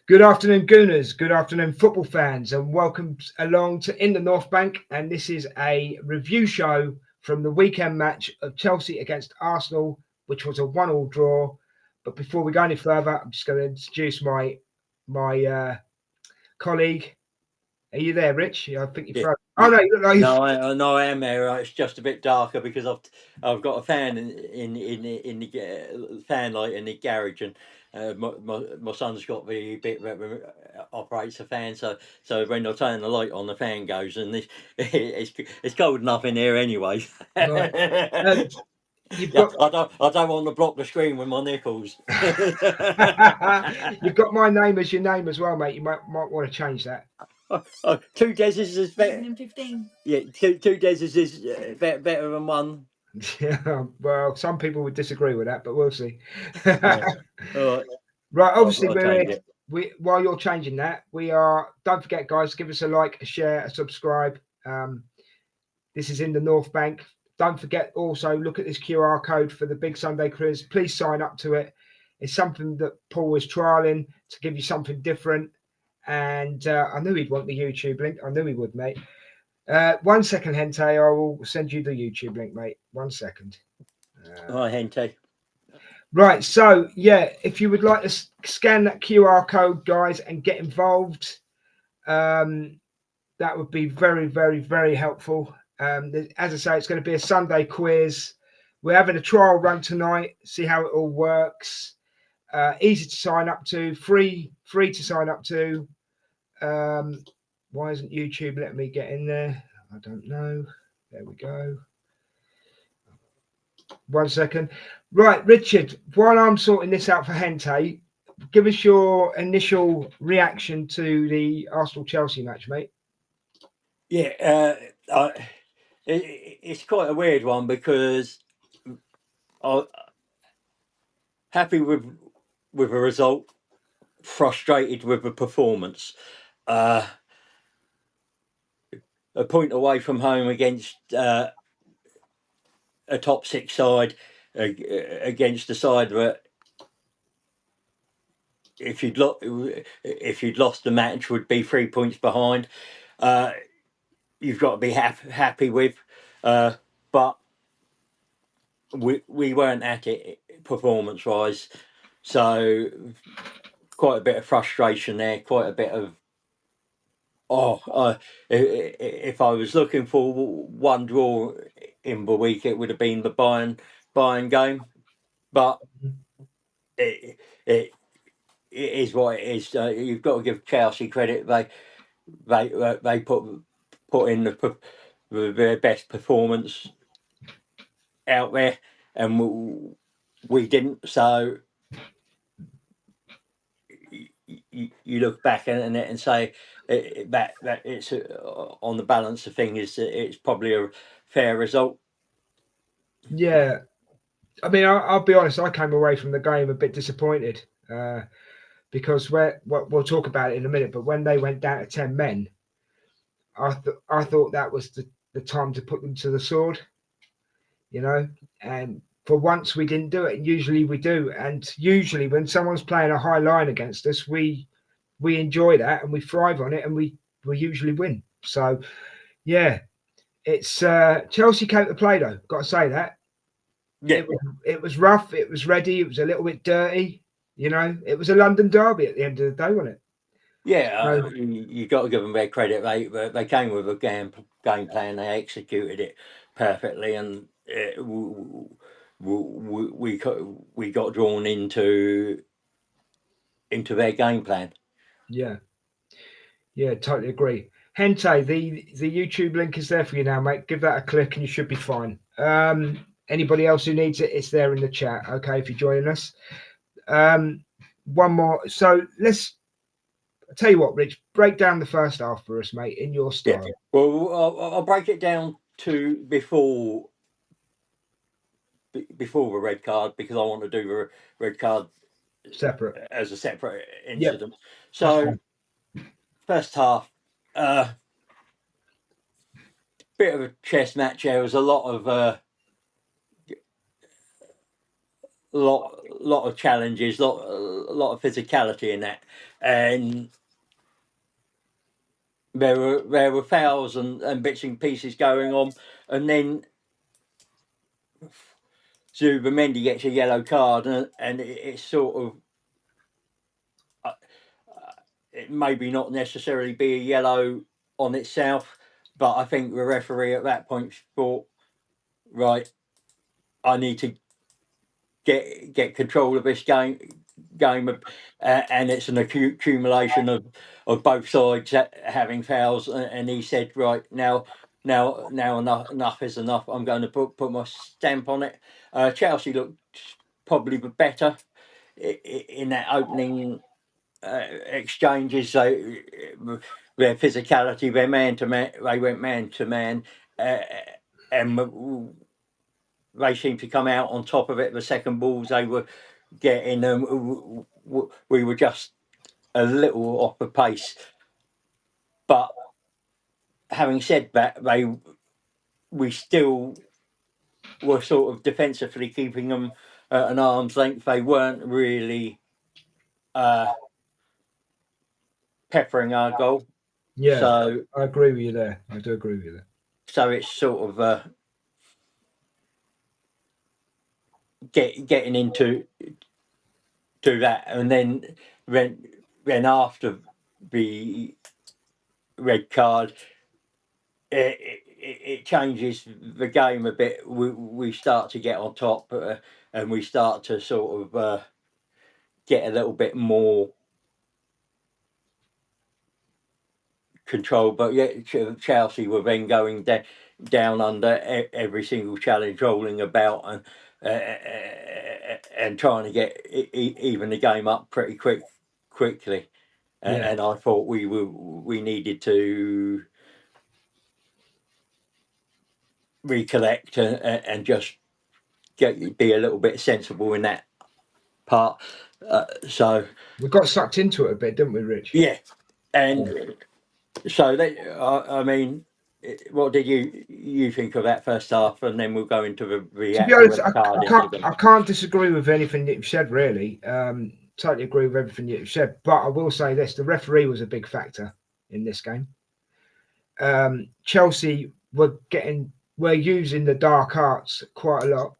Good afternoon, Gooners. Good afternoon, football fans, and welcome along to In the North Bank. And this is a review show from the weekend match of Chelsea against Arsenal, which was a 1-1 draw. But before we go any further, I'm just going to introduce my colleague. Are you there, Rich? I think you're Yeah. frozen. Oh no, you look like No, I am there. It's just a bit darker because I've got a fan in the fan light in the garage, and my son's got the bit that operates the fan. So when I turn the light on, the fan goes, and it's cold enough in here anyway. right. You've Yeah, got I don't want to block the screen with my nipples. you've got my name as your name as well, mate. You might want to change that. Two Deses is better. 15. Yeah, two Deses is better than one. Yeah, well, some people would disagree with that, but we'll see. Yeah. All right. Right, obviously I'll we're change here. it. While you're changing that, we are. Don't forget, guys, give us a like, a share, a subscribe. This is in the North Bank. Don't forget also look at this QR code for the Big Sunday quiz. Please sign up to it. It's something that Paul was trialing to give you something different, and I knew he'd want the YouTube link. I knew he would, mate. 1 second, Hente. I will send you the YouTube link, mate. 1 second. Hi, Hente. Right, so yeah, if you would like to scan that QR code, guys, and get involved, that would be very, very, very helpful. As I say, it's going to be a Sunday quiz. We're having a trial run tonight, see how it all works. Easy to sign up to, free to sign up to. Why isn't YouTube letting me get in there? I don't know. There we go. 1 second. Right, Richard, while I'm sorting this out for Hente, give us your initial reaction to the Arsenal-Chelsea match, mate. Yeah, it's quite a weird one because I'm happy with a result, frustrated with the performance. A point away from home against a top six side, against a side that if you'd lost the match would be 3 points behind. You've got to be happy with, but we weren't at it performance wise, so quite a bit of frustration there, quite a bit of if I was looking for one draw in the week, it would have been the Bayern game, but it is what it is. You've got to give Chelsea credit; they put in their best performance out there, and we didn't. So you look back at it and say that it's on the balance of things, it's probably a fair result. Yeah, I mean, I'll be honest. I came away from the game a bit disappointed because we'll talk about it in a minute. But when they went down to 10 men, I thought that was the time to put them to the sword, and for once we didn't do it. And usually we do, and usually when someone's playing a high line against us, we enjoy that and we thrive on it, and we usually win. So yeah, it's Chelsea came to play though. Got to say that. Yeah, It was rough. It was ready. It was a little bit dirty. It was a London derby at the end of the day, wasn't it? yeah. You got to give them their credit. They came with a game plan. They executed it perfectly, and we got drawn into their game plan. Yeah, yeah, totally agree. Hente, the YouTube link is there for you now, mate. Give that a click and you should be fine. Anybody else who needs it, it's there in the chat. Okay, if you're joining us. One more. So I'll tell you what, Rich, break down the first half for us, mate, in your style. Yeah. Well, I'll break it down to before the red card, because I want to do the red card Separate as a separate incident. Yep. So first half, bit of a chess match. There was a lot of challenges, lot lot of physicality in that, and there were fouls and bits and pieces going on, and then Zubimendi gets a yellow card, and it's sort of it maybe not necessarily be a yellow on itself, but I think the referee at that point thought, right, I need to get control of this game, and it's an accumulation of both sides having fouls, and he said, right, now enough is enough. I'm going to put my stamp on it. Chelsea looked probably better in that opening exchanges. So their physicality, their man to man, they went man to man, and they seemed to come out on top of it. The second balls they were getting, we were just a little off the pace. But having said that, we still were sort of defensively keeping them at an arm's length. They weren't really peppering our goal. Yeah, So I agree with you there. I do agree with you there. So it's sort of getting into that, and then after the red card, it changes the game a bit. We start to get on top, and we start to sort of get a little bit more control. But yeah, Chelsea were then going down under every single challenge, rolling about and trying to get even the game up pretty quickly. Yeah. And I thought we needed to recollect and just be a little bit sensible in that part. So We got sucked into it a bit, didn't we, Rich? yeah, and so I mean, what did you think of that first half? And then we'll go into the To be actual honest, red card I can't disagree with anything that you've said, really. Totally agree with everything you've said. But I will say this, the referee was a big factor in this game. Chelsea were using the dark arts quite a lot.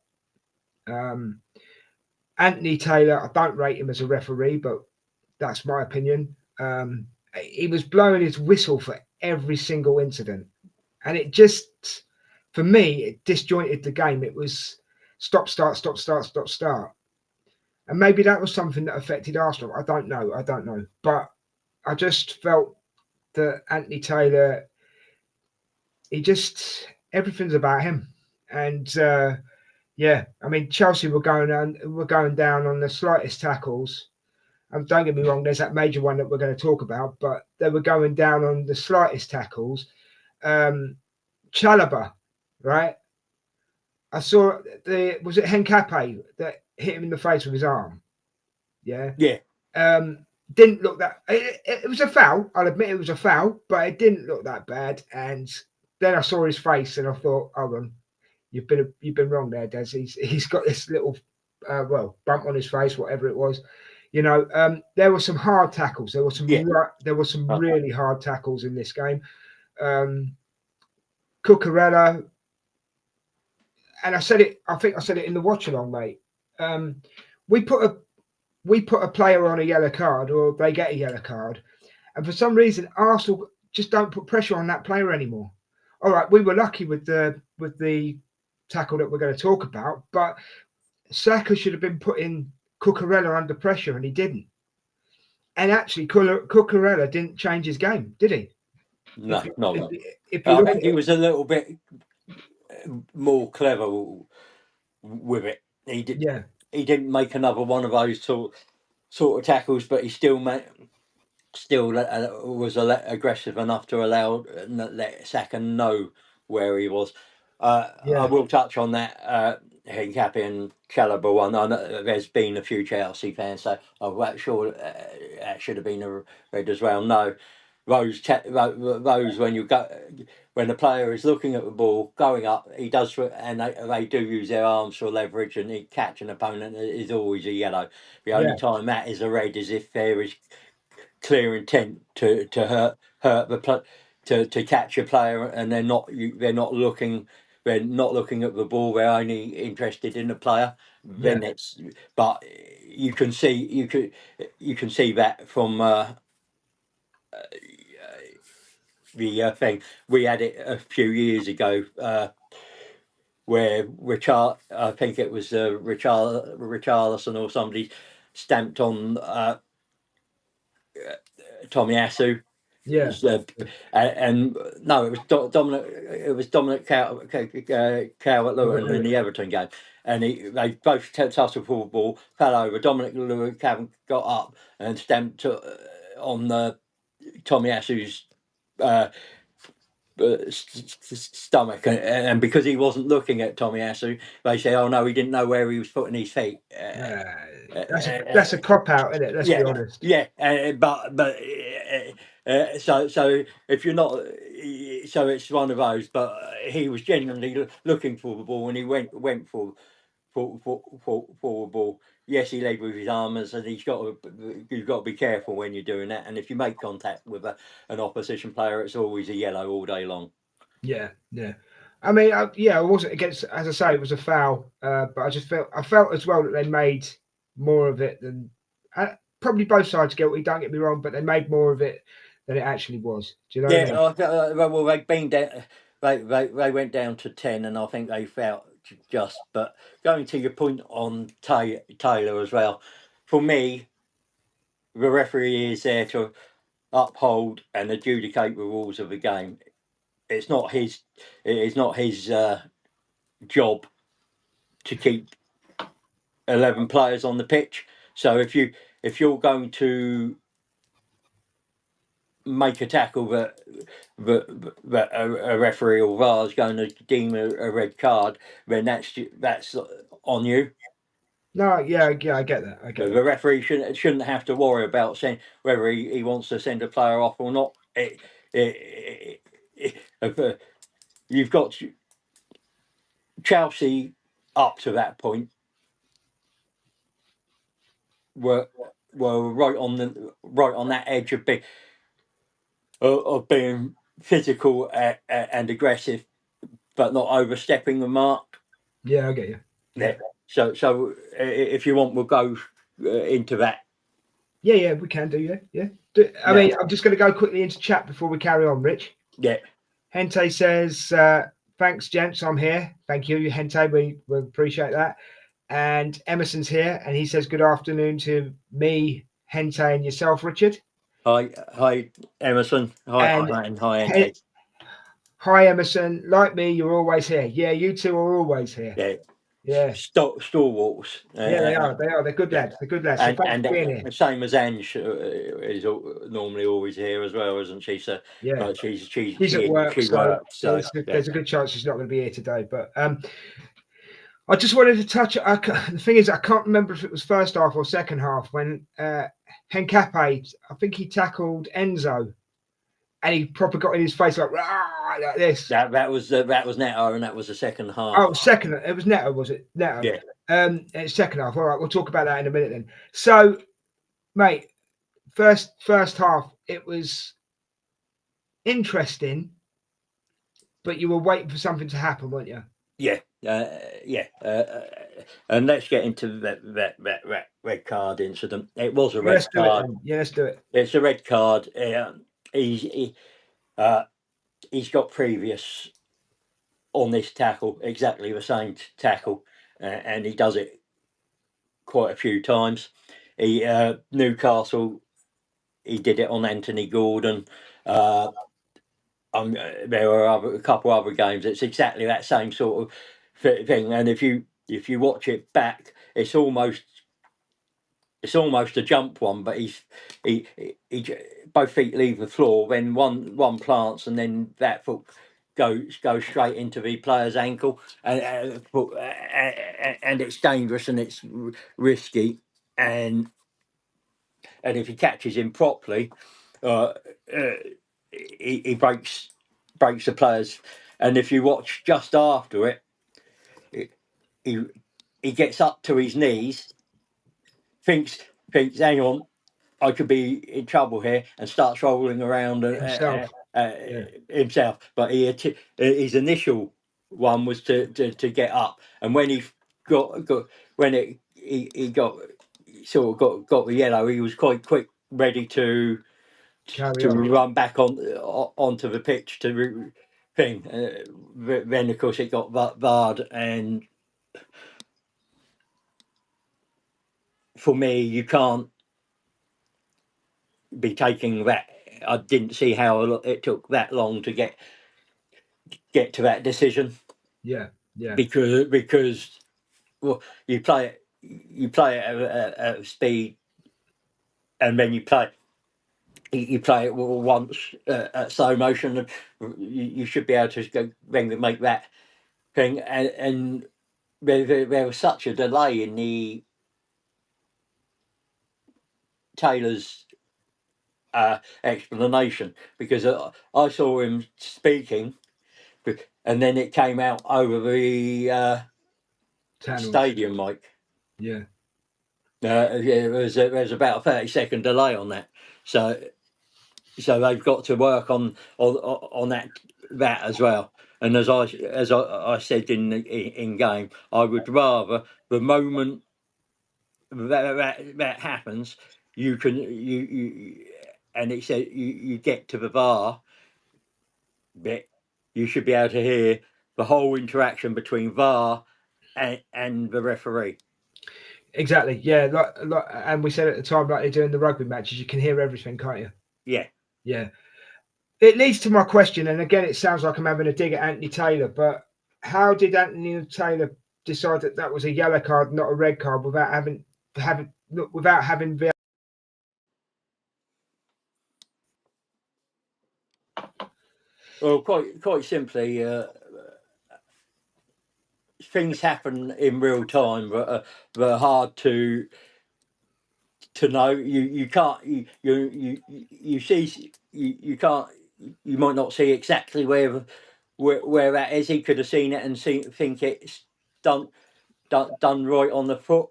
Anthony Taylor, I don't rate him as a referee, but that's my opinion. He was blowing his whistle for every single incident, and it just, for me, it disjointed the game. It was stop, start, stop, start, stop, start, and maybe that was something that affected Arsenal. I don't know, but I just felt that Anthony Taylor, everything's about him, and yeah, I mean Chelsea were going down on the slightest tackles. And don't get me wrong, there's that major one that we're going to talk about, but they were going down on the slightest tackles. Chalobah, right? I saw was it Henkape that hit him in the face with his arm? Yeah. Yeah. Didn't look that. It was a foul. I'll admit it was a foul, but it didn't look that bad. And then I saw his face, and I thought, "Oh, well, you've been wrong there, Des. He's got this little bump on his face, whatever it was." You know, there were some hard tackles. There were some really hard tackles in this game. Cucurella, and I said it. I think I said it in the watch along, mate. We put a player on a yellow card, or they get a yellow card, and for some reason Arsenal just don't put pressure on that player anymore. All right, we were lucky with the tackle that we're going to talk about, but Saka should have been putting Cucurella under pressure, and he didn't. And actually, Cucurella didn't change his game, did he? No, no. If you I look think he was a little bit more clever with it. He did. Yeah. He didn't make another one of those sort of tackles, but he still was aggressive enough to let Saka know where he was. I will touch on that Hincapié and Chalobah one. I know there's been a few Chelsea fans, so I'm sure that should have been a red as well. No, those when the player is looking at the ball going up, he does, and they do use their arms for leverage, and he catch an opponent is always a yellow. The only time that is a red is if there is clear intent to hurt to catch a player, and they're not looking at the ball. They're only interested in the player. Then it's, but you can see that from the thing. We had it a few years ago where I think it was Richarlison or somebody stamped on Tomiyasu. Yeah. And no, it was Dominic. It was Dominic Calvert-Lewin in the Everton game, and they both tussled for the ball, fell over. Dominic Calvert got up and stamped on Tomiyasu's stomach, and because he wasn't looking at Tomiyasu, they say, "Oh no, he didn't know where he was putting his feet." That's a cop out, isn't it? Let's be honest. Yeah, so if you're not, so it's one of those. But he was genuinely looking for the ball, and he went for the ball. Yes, he led with his arms, and you've got to be careful when you're doing that. And if you make contact with an opposition player, it's always a yellow all day long. Yeah. I mean, I wasn't against. As I say, it was a foul, but I felt as well that they made more of it than probably both sides guilty. Don't get me wrong, but they made more of it than it actually was. Do you know? Yeah, what I mean? Well, they've been down. They went down to 10, and I think they felt just. But going to your point on Taylor as well, for me, the referee is there to uphold and adjudicate the rules of the game. It's not his. It is not his job to keep 11 players on the pitch. So if you're going to make a tackle that a referee or VAR is going to deem a red card, then that's on you. No, I get that. The referee shouldn't have to worry about saying whether he wants to send a player off or not. You've got Chelsea up to that point were right on that edge of being physical and aggressive, but not overstepping the mark. Yeah, I get you. Yeah. So if you want, we'll go into that. Yeah, we can do. Yeah. I mean, I'm just going to go quickly into chat before we carry on, Rich. Yeah. Hente says, "Thanks, gents. I'm here. Thank you, Hente. We appreciate that." And Emerson's here, and he says, "Good afternoon to me, Hente, and yourself, Richard." Hi, Emerson. Hi, Hente. Hi, Emerson. Like me, you're always here. Yeah, you two are always here. Yeah. Stalwarts. Yeah, they are. They're good lads. They're good lads. So thanks for being here. Same as Ange is normally always here as well, isn't she? So yeah, but she's at work. She works. So there's a good chance she's not going to be here today. But I just wanted to touch. The thing is, I can't remember if it was first half or second half when Hencape, I think he tackled Enzo, and he proper got in his face like this. That was Neto, and that was the second half. Oh, second. It was Neto, was it? Neto. Yeah. It's second half. All right, we'll talk about that in a minute then. So, mate, first half it was interesting, but you were waiting for something to happen, weren't you? Yeah. And let's get into that red card incident. It was a red card. Let's do it. It's a red card. He's got previous on this tackle, exactly the same tackle, and he does it quite a few times. Newcastle, he did it on Anthony Gordon. There are a couple other games. It's exactly that same sort of thing. And if you watch it back, it's almost a jump one, but he both feet leave the floor. Then one plants, and then that foot goes straight into the player's ankle, and it's dangerous and it's risky. And if he catches him properly, uh, he breaks the players, and if you watch just after it, he gets up to his knees, thinks, hang on, I could be in trouble here, and starts rolling around himself. Yeah. himself. But his initial one was to get up, and when he got when he got sort of got the yellow, he was quite quick, ready to Carry on. run back onto the pitch to thing. Then of course it got barred, and for me, you can't be taking that. I didn't see how it took that long to get to that decision. Yeah. Yeah. Because well, you play it at speed, and then you play it once at slow motion, and you should be able to go then make that thing. And there was such a delay in the Taylor's explanation, because I saw him speaking, and then it came out over the stadium mic. Yeah. There's about a 30-second delay on that, so they've got to work on that as well. And as I said in game, I would rather the moment that happens, you and it said you get to the VAR bit, you should be able to hear the whole interaction between VAR and the referee. Exactly. Yeah. Like, and we said at the time, like they do in the rugby matches, you can hear everything, can't you? Yeah. Yeah. It leads to my question, and again, it sounds like I'm having a dig at Anthony Taylor, but how did Anthony Taylor decide that was a yellow card, not a red card, without having VAR? Well, quite simply, things happen in real time, but they're hard to know. You can't you see you can't you might not see exactly where that is. He could have seen it and think it's done right on the foot.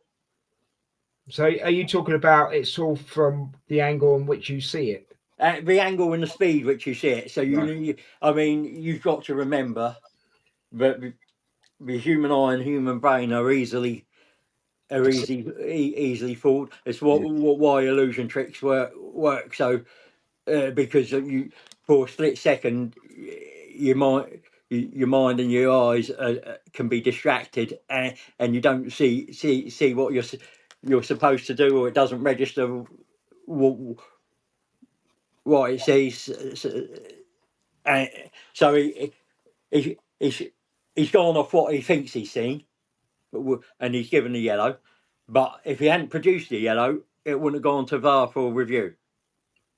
So, are you talking about it's all from the angle in which you see it? The angle and the speed which you see it. So I mean, you've got to remember that the human eye and human brain are easily fooled. It's why illusion tricks work. So because you, for a split second, your mind and your eyes can be distracted, and you don't see what you're supposed to do, or it doesn't register what it says. So he's gone off what he thinks he's seen, and he's given the yellow. But if he hadn't produced the yellow, it wouldn't have gone to VAR for review.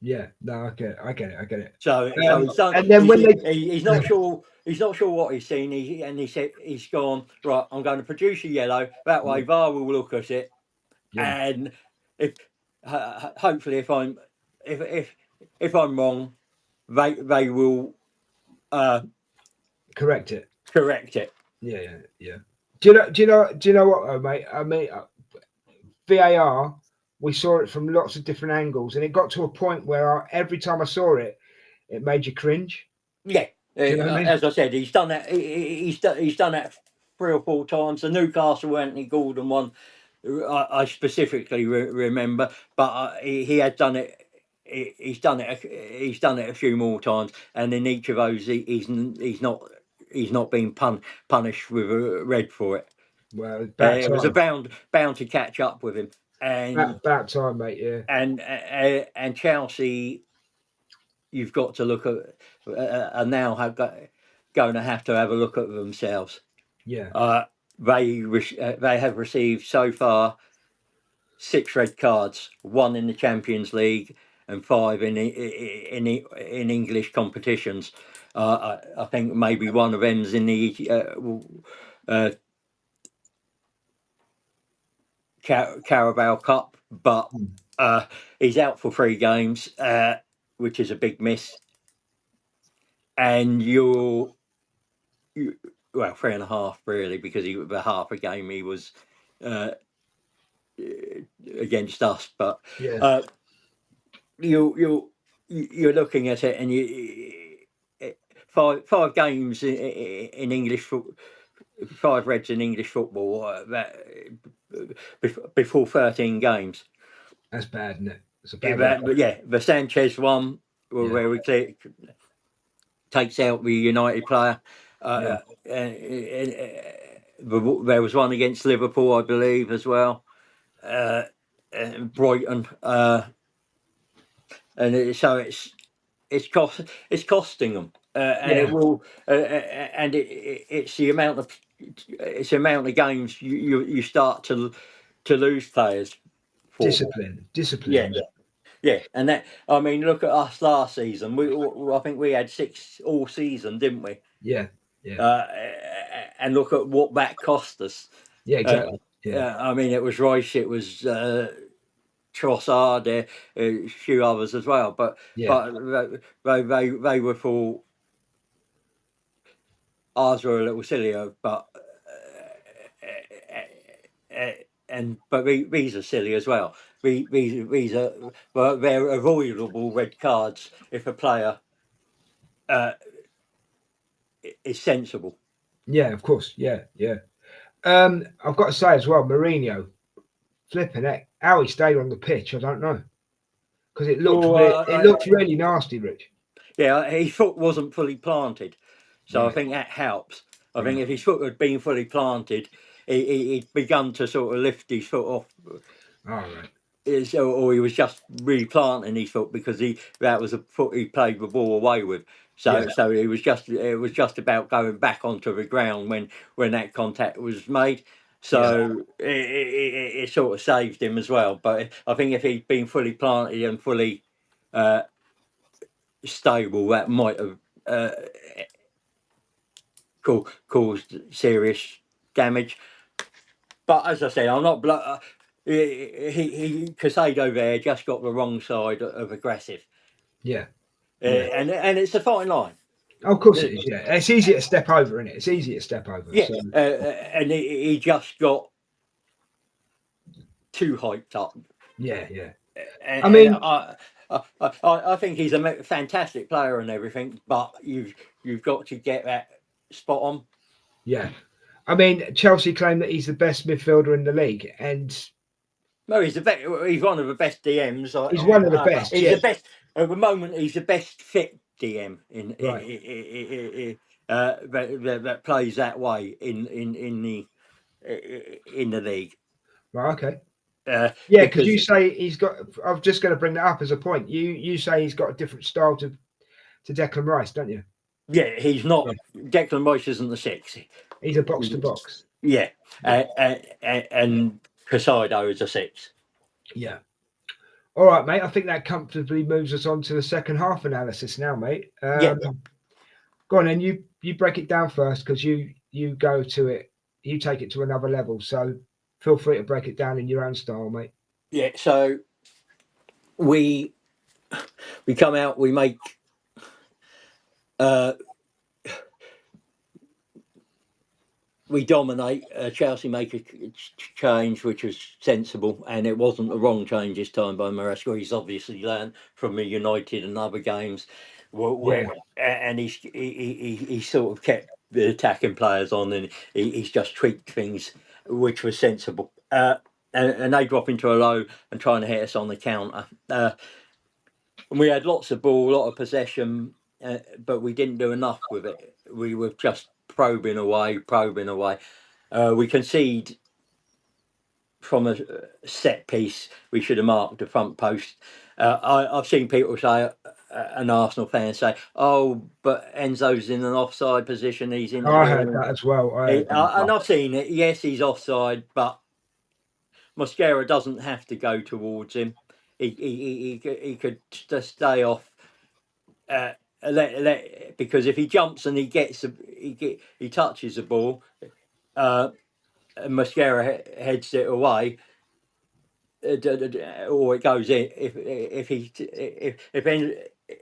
Yeah, no, I get it. So he's done, and then when he's not sure. He's not sure what he's seen. He said he's gone right. I'm going to produce a yellow. That way, VAR will look at it, and if hopefully, if I'm wrong, they will correct it. Yeah. Do you know what, mate? I mean, VAR. We saw it from lots of different angles, and it got to a point where every time I saw it, it made you cringe. Yeah, you know what I mean? As I said, he's done that. He's done that 3 or 4 times. The Newcastle Anthony Gordon one, I specifically remember, but he had done it. He's done it. He's done it a few more times, and in each of those, he's not been punished with a red for it. Well, it was a bound to catch up with him, and about time, mate. Yeah, and Chelsea, you've got to look at, are now going to have a look at themselves. Yeah. They have received so far 6 red cards, 1 in the Champions League and 5 in English competitions. I think maybe one of them's in the Carabao Cup, but he's out for 3 games. which is a big miss, and you well, 3.5 really, because the half a game he was against us, but Yeah. You're looking at it, and five games in English football. 5 reds in English football before 13 games. That's bad, isn't it? It's a bad one. But yeah, the Sanchez one, where we takes out the United player. There was one against Liverpool, I believe, as well. Brighton, and so it's costing them, and it will, and it's the amount of games you start to lose players for. Discipline. Yeah, and that, I mean, look at us last season. I think we had 6 all season, didn't we? Yeah. And look at what that cost us. Yeah, exactly. I mean, it was Rice, it was Trossard, a few others as well, but they were for. Ours were a little sillier, but these are silly as well. These are, but they're avoidable red cards if a player is sensible. Yeah, of course. Yeah. I've got to say as well, Mourinho, flipping it, how he stayed on the pitch, I don't know, because it looked really nasty, Rich. Yeah, his foot wasn't fully planted, so Yeah. I think that helps. I think if his foot had been fully planted, he'd begun to sort of lift his foot off. All right. Or he was just replanting his foot because that was a foot he played the ball away with. So it was just about going back onto the ground when that contact was made. So it sort of saved him as well. But I think if he'd been fully planted and fully stable, that might have caused serious damage. But as I say, I'm not. Casado there just got the wrong side of aggressive. Yeah. And it's a fine line. Oh, of course it is. Yeah, it's easy to step over, isn't it? It's easy to step over. Yeah, So. And he just got too hyped up. Yeah. I mean, I think he's a fantastic player and everything, but you've got to get that spot on. Yeah, I mean, Chelsea claim that he's the best midfielder in the league, and no, he's one of the best DMs. He's one of the best. He's the best at the moment. He's the best fit DM that plays that way in the league. Right. Okay. Yeah, because you say he's got. I'm just going to bring that up as a point. You say he's got a different style to Declan Rice, don't you? Yeah, he's not. Yeah. Declan Rice isn't the 6. He's a box to box. Yeah, and Casado is a 6. Yeah. All right, mate. I think that comfortably moves us on to the second half analysis now, mate. Yeah. Go on, and you break it down first because you go to it. You take it to another level. So feel free to break it down in your own style, mate. Yeah. So we come out. We make. We dominate. Chelsea make a change, which was sensible, and it wasn't the wrong change this time by Maresca. He's obviously learned from the United and other games, and he sort of kept the attacking players on, and he's just tweaked things, which was sensible. And they drop into a low and trying to hit us on the counter. And we had lots of ball, a lot of possession, but we didn't do enough with it. We were just probing away. We concede from a set piece. We should have marked the front post. I've seen people say, an Arsenal fan say, "Oh, but Enzo's in an offside position. He's in." I heard that as well. And I've seen it. Yes, he's offside, but Mosquera doesn't have to go towards him. He could just stay off. Because if he jumps and he touches the ball, Mosquera heads it away, or it goes in. If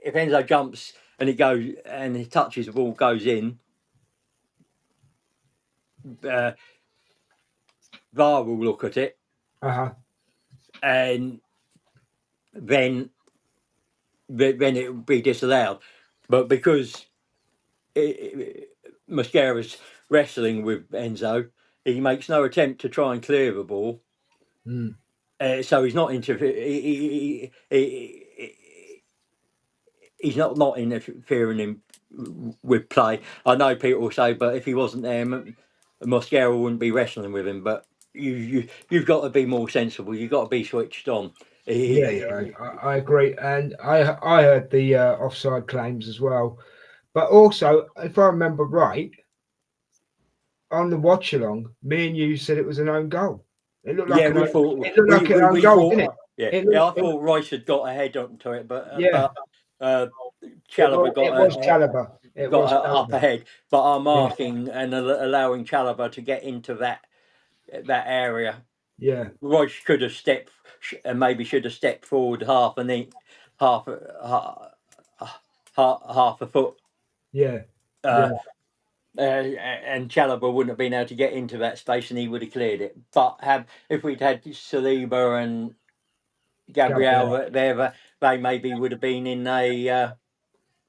if Enzo jumps and he touches the ball, goes in, VAR will look at it, and then it will be disallowed. But because Mosquera's wrestling with Enzo, he makes no attempt to try and clear the ball. So he's not interfering. He's not interfering with play. I know people will say, but if he wasn't there, Mosquera wouldn't be wrestling with him. But you've got to be more sensible. You've got to be switched on. I agree, and I heard the offside claims as well. But also, if I remember right, on the watch along, me and you said it was an own goal. It looked like an own goal, didn't it? I thought Rice had got ahead onto it, but Chalobah Chalobah got up ahead. But our marking and allowing Chalobah to get into that area. Yeah, Rice could have stepped and maybe should have stepped forward half a foot. And Chalobah wouldn't have been able to get into that space, and he would have cleared it. But if we'd had Saliba and Gabriel there, they maybe would have been in a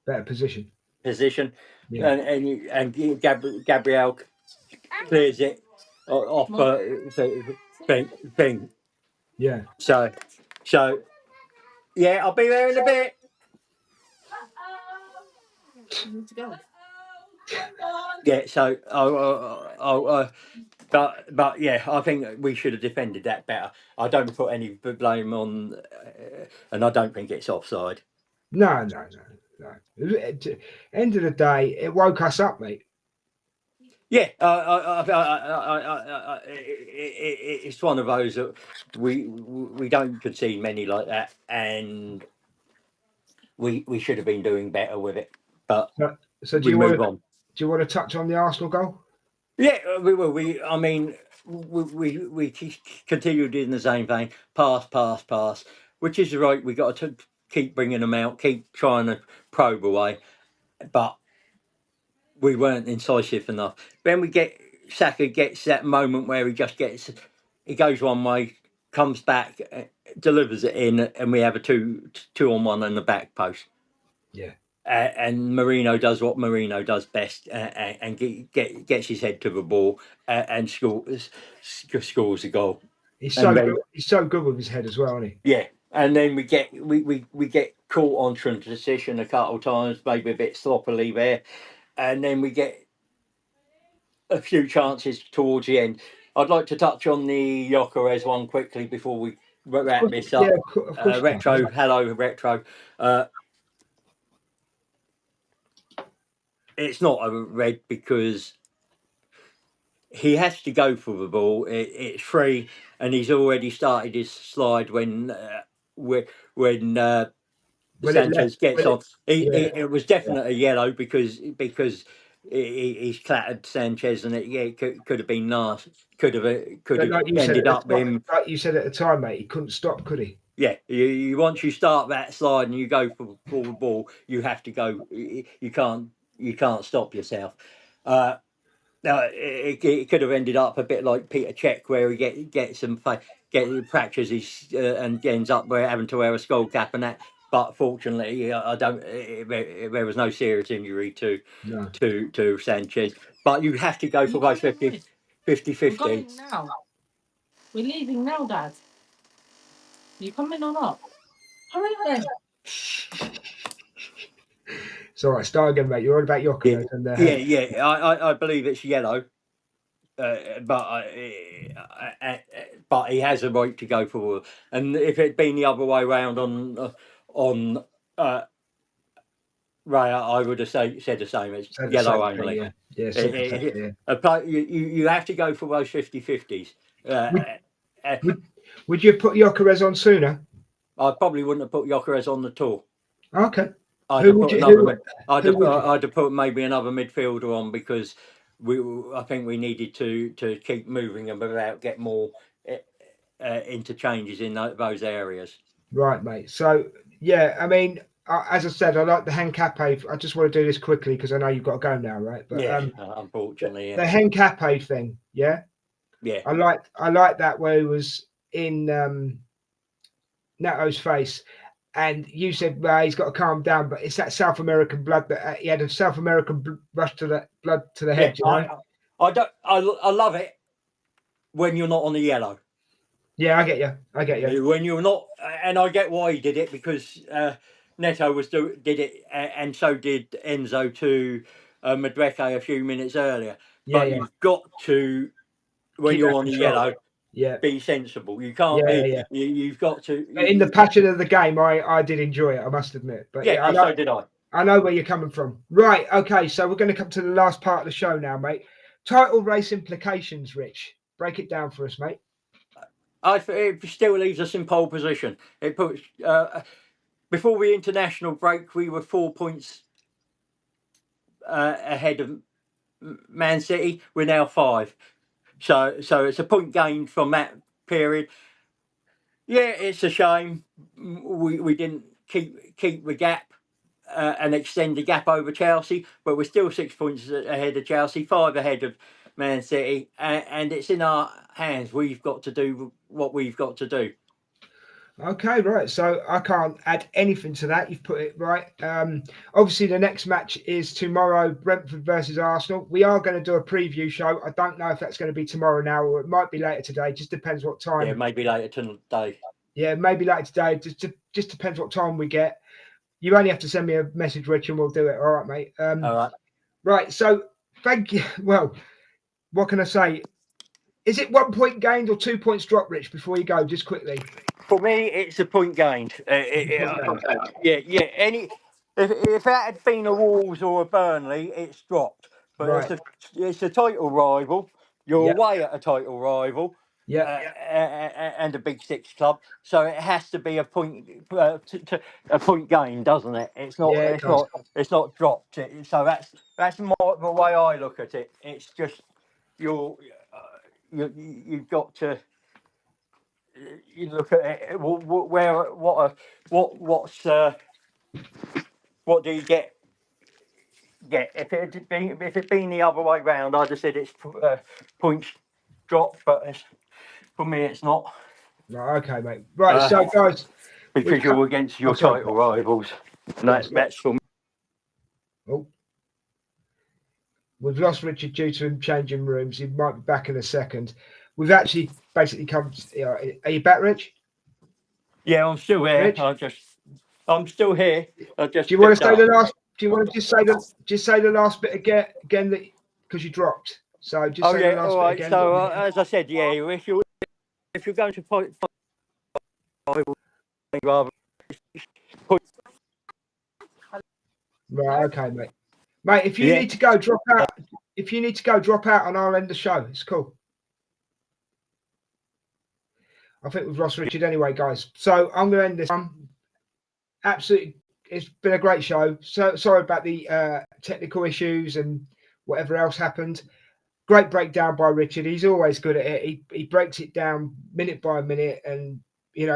better position. And Gabriel clears it off thing. Yeah. So yeah, I'll be there in a bit. Yeah, so but yeah, I think we should have defended that better. I don't put any blame on, and I don't think it's offside. No. End of the day, it woke us up, mate. Yeah, it's one of those that we don't concede many like that, and we should have been doing better with it. But so do you want to touch on the Arsenal goal? Yeah, we will. We continued in the same vein. Pass, which is right. We got to keep bringing them out, keep trying to probe away, but we weren't incisive enough. Then Saka gets that moment where he goes one way, comes back, delivers it in, and we have a 2-on-1 on the back post. Yeah. And Marino does what Marino does best, and gets his head to the ball and scores a goal. He's so good with his head as well, isn't he? Yeah, and then we get caught on transition a couple of times, maybe a bit sloppily there, and then we get a few chances towards the end. I'd like to touch on the Gyökeres one quickly before we wrap this up. Yeah, of course. Retro, hello, Retro. It's not a red because he has to go for the ball. It's free, and he's already started his slide when Sanchez gets on. It was definitely yellow because he's clattered Sanchez, and it could have been nasty. Could have ended up with him. Like you said at the time, mate, he couldn't stop, could he? Yeah, you once you start that slide and you go for the ball, you have to go. You can't stop yourself. It could have ended up a bit like Peter Cech, where he fractures his and ends up having to wear a skull cap and that. But fortunately, there was no serious injury to Sanchez. But you have to go for both 50-50. We're going now. We're leaving now, Dad. Are you coming or not? Hurry then. It's all right. Start again, mate. You're on about Gyökeres and yeah. I believe it's yellow, but he has a right to go forward. And if it'd been the other way around on Raya, I would have said the same. It's yellow only. You have to go for those 50-50s. Would you have put Gyökeres on sooner? I probably wouldn't have put Gyökeres on the tour. Okay. I'd have put maybe another midfielder on because I think we needed to keep moving them without get more interchanges in those areas. Right, mate. So yeah, I mean, as I said, I like the Hencape. I just want to do this quickly because I know you've got to go now, right? But unfortunately, the Hencape thing, yeah. I like that where he was in Nato's face, and you said, well, he's got to calm down, but it's that South American blood that he had a South American rush to the blood to the head. I love it when you're not on the yellow. Yeah, I get you. When you're not, and I get why he did it, because Neto did it, and so did Enzo to Madueke a few minutes earlier. But you've got to, when you're on the yellow, be sensible. You can't be. You've got to. In the passion of the game, I did enjoy it. I must admit. But so did I. I know where you're coming from. Right. Okay. So we're going to come to the last part of the show now, mate. Title race implications, Rich. Break it down for us, mate. It still leaves us in pole position. It puts before the international break, we were 4 points ahead of Man City. We're now 5. So it's a point gained from that period. Yeah, it's a shame we didn't keep the gap and extend the gap over Chelsea, but we're still 6 points ahead of Chelsea, 5 ahead of Man City, and it's in our hands. We've got to do what we've got to do. Okay, right. So I can't add anything to that. You've put it right. Obviously, the next match is tomorrow, Brentford versus Arsenal. We are going to do a preview show. I don't know if that's going to be tomorrow now, or it might be later today. Just depends what time. Yeah, maybe later today. Yeah, maybe later today. Just depends what time we get. You only have to send me a message, Rich, and we'll do it. All right, mate. All right. Right. So thank you. Well, what can I say? Is it 1 point gained or 2 points dropped, Rich, before you go, just quickly? For me, it's a point gained. If that had been a Wolves or a Burnley, it's dropped. But it's a title rival. You're away at a title rival. And a Big Six club, so it has to be a point a point gain, doesn't it? It's not. It's not dropped. So that's more the way I look at it. It's just you've got to. You look at it. What do you get? If it been the other way round, I'd have said it's points drop, but for me, it's not. Right, okay, mate. Right, so guys, because you're against your title rivals, and that's for me. Oh, we've lost Richard due to him changing rooms. He might be back in a second. We've actually basically come. Are you back, Rich? Yeah, I'm still here. Rich? I'm still here. Do you want to say the last? Do you want to just say the last bit again that because you dropped? So just say the last bit again. So as I said, if you're going to point, rather. Right, okay, mate. Mate, if you need to go, drop out. If you need to go, drop out, and I'll end the show. It's cool. I think we've lost Richard anyway, guys. So I'm going to end this one. Absolutely, it's been a great show. So sorry about the technical issues and whatever else happened. Great breakdown by Richard. He's always good at it. He breaks it down minute by minute and,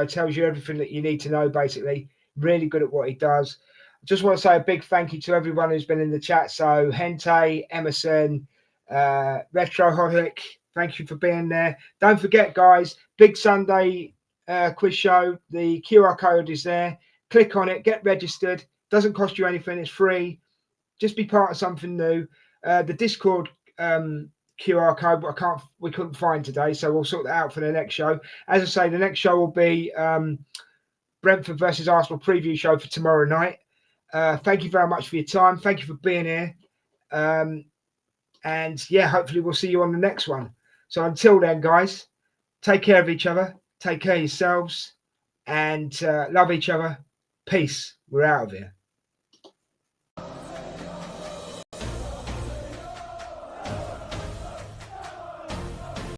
tells you everything that you need to know, basically. Really good at what he does. I just want to say a big thank you to everyone who's been in the chat. So Hente, Emerson, Retroholic, thank you for being there. Don't forget, guys, Big Sunday quiz show. The QR code is there. Click on it, get registered. Doesn't cost you anything. It's free. Just be part of something new. The Discord QR code we couldn't find today, so we'll sort that out for the next show. As I say, the next show will be Brentford versus Arsenal preview show for tomorrow night. Thank you very much for your time. Thank you for being here. And yeah, hopefully we'll see you on the next one. So until then, guys, take care of each other, take care of yourselves, and love each other. Peace. We're out of here.